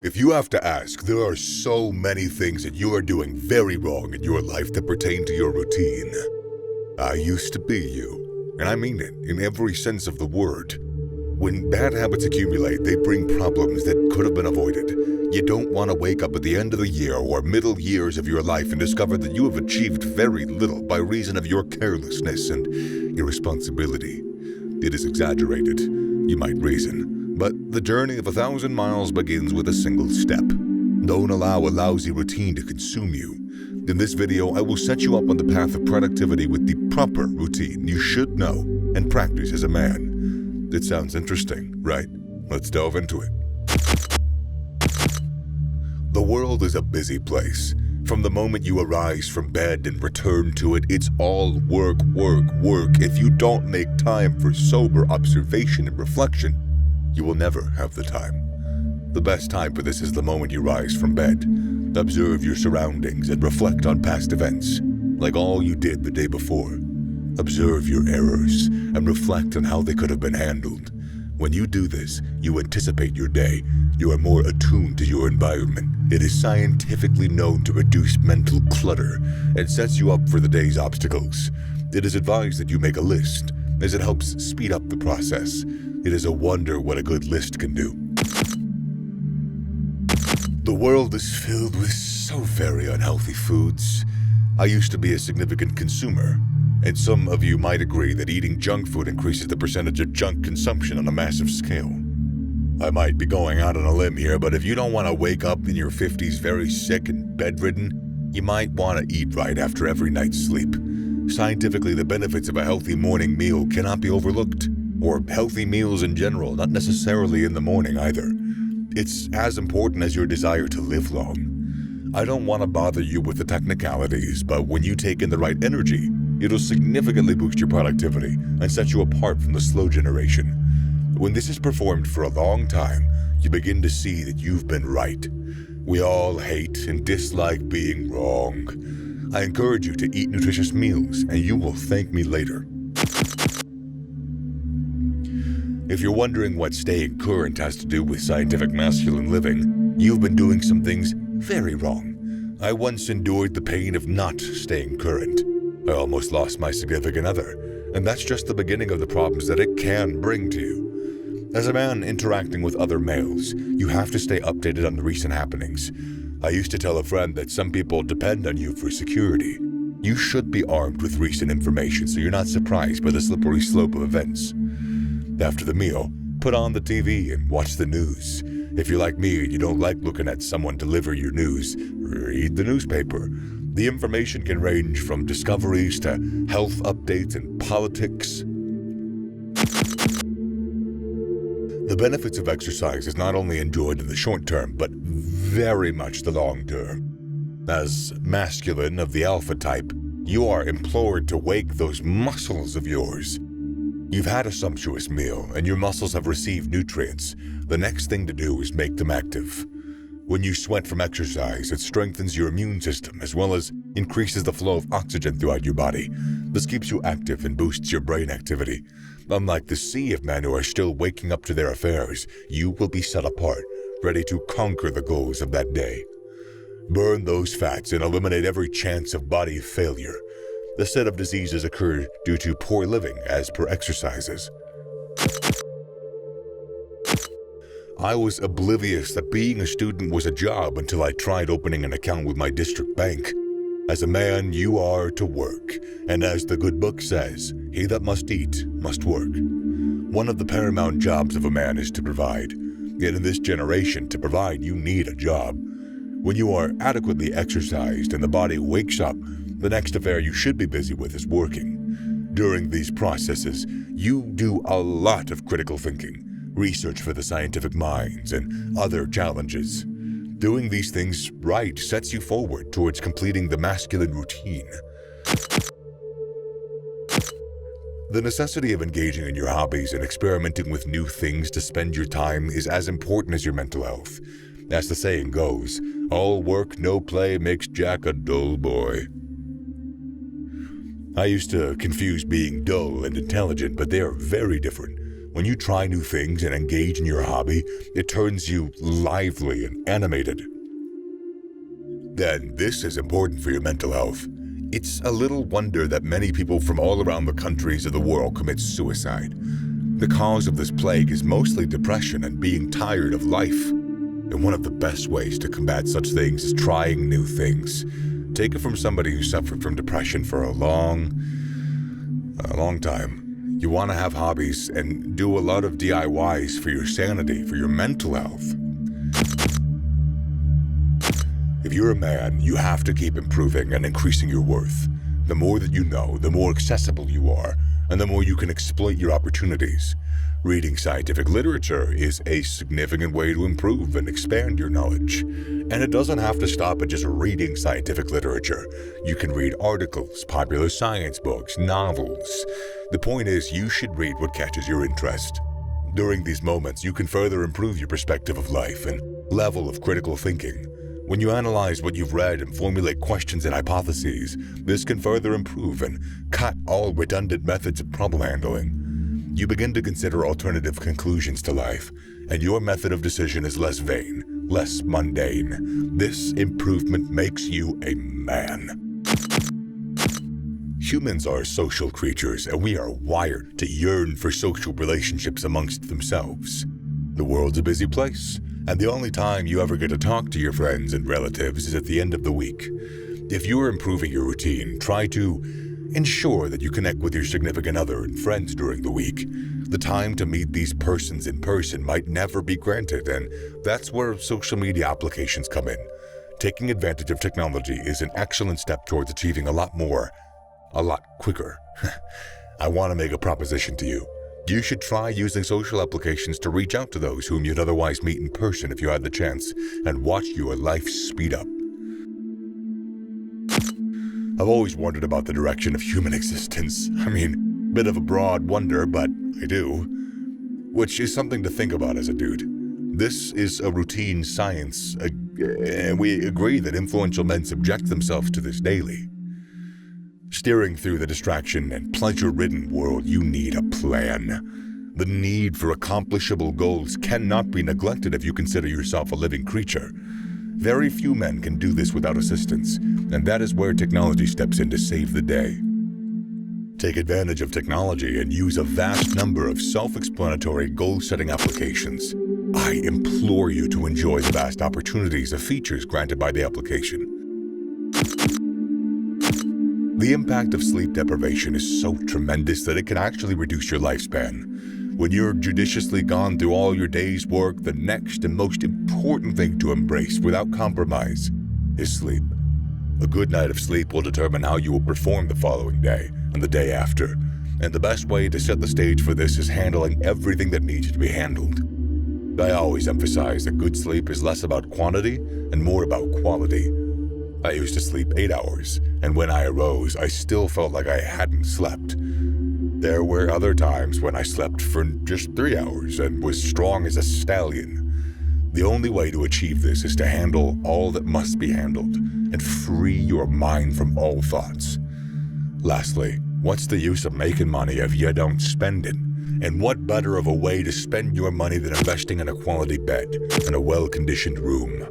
If you have to ask, there are so many things that you are doing very wrong in your life that pertain to your routine. I used to be you, and I mean it in every sense of the word. When bad habits accumulate, they bring problems that could have been avoided. You don't want to wake up at the end of the year or middle years of your life and discover that you have achieved very little by reason of your carelessness and irresponsibility. It is exaggerated, you might reason. But the journey of 1,000 miles begins with a single step. Don't allow a lousy routine to consume you. In this video, I will set you up on the path of productivity with the proper routine you should know and practice as a man. It sounds interesting, right? Let's delve into it. The world is a busy place. From the moment you arise from bed and return to it, it's all work, work, work. If you don't make time for sober observation and reflection, you will never have the time. The best time for this is the moment you rise from bed. Observe your surroundings and reflect on past events, like all you did the day before. Observe your errors and reflect on how they could have been handled. When you do this, you anticipate your day. You are more attuned to your environment. It is scientifically known to reduce mental clutter and sets you up for the day's obstacles. It is advised that you make a list, as it helps speed up the process. It is a wonder what a good list can do. The world is filled with so very unhealthy foods. I used to be a significant consumer, and some of you might agree that eating junk food increases the percentage of junk consumption on a massive scale. I might be going out on a limb here, but if you don't want to wake up in your 50s very sick and bedridden, you might want to eat right after every night's sleep. Scientifically, the benefits of a healthy morning meal cannot be overlooked. Or healthy meals in general, not necessarily in the morning either. It's as important as your desire to live long. I don't want to bother you with the technicalities, but when you take in the right energy, it'll significantly boost your productivity and set you apart from the slow generation. When this is performed for a long time, you begin to see that you've been right. We all hate and dislike being wrong. I encourage you to eat nutritious meals, and you will thank me later. If you're wondering what staying current has to do with scientific masculine living, you've been doing some things very wrong. I once endured the pain of not staying current. I almost lost my significant other, and that's just the beginning of the problems that it can bring to you. As a man interacting with other males, you have to stay updated on the recent happenings. I used to tell a friend that some people depend on you for security. You should be armed with recent information so you're not surprised by the slippery slope of events. After the meal, put on the TV and watch the news. If you're like me and you don't like looking at someone deliver your news, read the newspaper. The information can range from discoveries to health updates and politics. The benefits of exercise is not only enjoyed in the short term, but very much the long term. As masculine of the alpha type, you are implored to wake those muscles of yours. You've had a sumptuous meal, and your muscles have received nutrients. The next thing to do is make them active. When you sweat from exercise, it strengthens your immune system as well as increases the flow of oxygen throughout your body. This keeps you active and boosts your brain activity. Unlike the sea of men who are still waking up to their affairs, you will be set apart, ready to conquer the goals of that day. Burn those fats and eliminate every chance of body failure. The set of diseases occur due to poor living as per exercises. I was oblivious that being a student was a job until I tried opening an account with my district bank. As a man, you are to work, and as the good book says, he that must eat must work. One of the paramount jobs of a man is to provide. Yet in this generation, to provide, you need a job. When you are adequately exercised and the body wakes up, the next affair you should be busy with is working. During these processes, you do a lot of critical thinking, research for the scientific minds, and other challenges. Doing these things right sets you forward towards completing the masculine routine. The necessity of engaging in your hobbies and experimenting with new things to spend your time is as important as your mental health. As the saying goes, all work, no play makes Jack a dull boy. I used to confuse being dull and intelligent, but they are very different. When you try new things and engage in your hobby, it turns you lively and animated. Then, this is important for your mental health. It's a little wonder that many people from all around the countries of the world commit suicide. The cause of this plague is mostly depression and being tired of life. And one of the best ways to combat such things is trying new things. Take it from somebody who suffered from depression for a long time. You want to have hobbies and do a lot of DIYs for your sanity, for your mental health. If you're a man, you have to keep improving and increasing your worth. The more that you know, the more accessible you are, and the more you can exploit your opportunities. Reading scientific literature is a significant way to improve and expand your knowledge. And it doesn't have to stop at just reading scientific literature. You can read articles, popular science books, novels. The point is, you should read what catches your interest. During these moments, you can further improve your perspective of life and level of critical thinking. When you analyze what you've read and formulate questions and hypotheses, this can further improve and cut all redundant methods of problem handling. You begin to consider alternative conclusions to life, and your method of decision is less vain, less mundane. This improvement makes you a man. Humans are social creatures, and we are wired to yearn for social relationships amongst themselves. The world's a busy place, and the only time you ever get to talk to your friends and relatives is at the end of the week. If you are improving your routine, try to ensure that you connect with your significant other and friends during the week. The time to meet these persons in person might never be granted, and that's where social media applications come in. Taking advantage of technology is an excellent step towards achieving a lot more, a lot quicker. I want to make a proposition to you. You should try using social applications to reach out to those whom you'd otherwise meet in person if you had the chance, and watch your life speed up. I've always wondered about the direction of human existence. I mean, bit of a broad wonder, but I do. Which is something to think about as a dude. This is a routine science, and we agree that influential men subject themselves to this daily. Steering through the distraction and pleasure-ridden world, you need a plan. The need for accomplishable goals cannot be neglected if you consider yourself a living creature. Very few men can do this without assistance, and that is where technology steps in to save the day. Take advantage of technology and use a vast number of self-explanatory goal-setting applications. I implore you to enjoy the vast opportunities of features granted by the application. The impact of sleep deprivation is so tremendous that it can actually reduce your lifespan. When you're judiciously gone through all your day's work, the next and most important thing to embrace without compromise is sleep. A good night of sleep will determine how you will perform the following day and the day after. And the best way to set the stage for this is handling everything that needs to be handled. I always emphasize that good sleep is less about quantity and more about quality. I used to sleep 8 hours, and when I arose, I still felt like I hadn't slept. There were other times when I slept for just 3 hours and was strong as a stallion. The only way to achieve this is to handle all that must be handled and free your mind from all thoughts. Lastly, what's the use of making money if you don't spend it? And what better of a way to spend your money than investing in a quality bed and a well-conditioned room?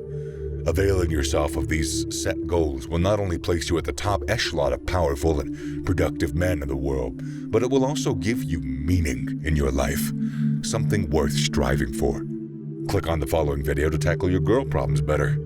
Availing yourself of these set goals will not only place you at the top echelon of powerful and productive men in the world, but it will also give you meaning in your life, something worth striving for. Click on the following video to tackle your girl problems better.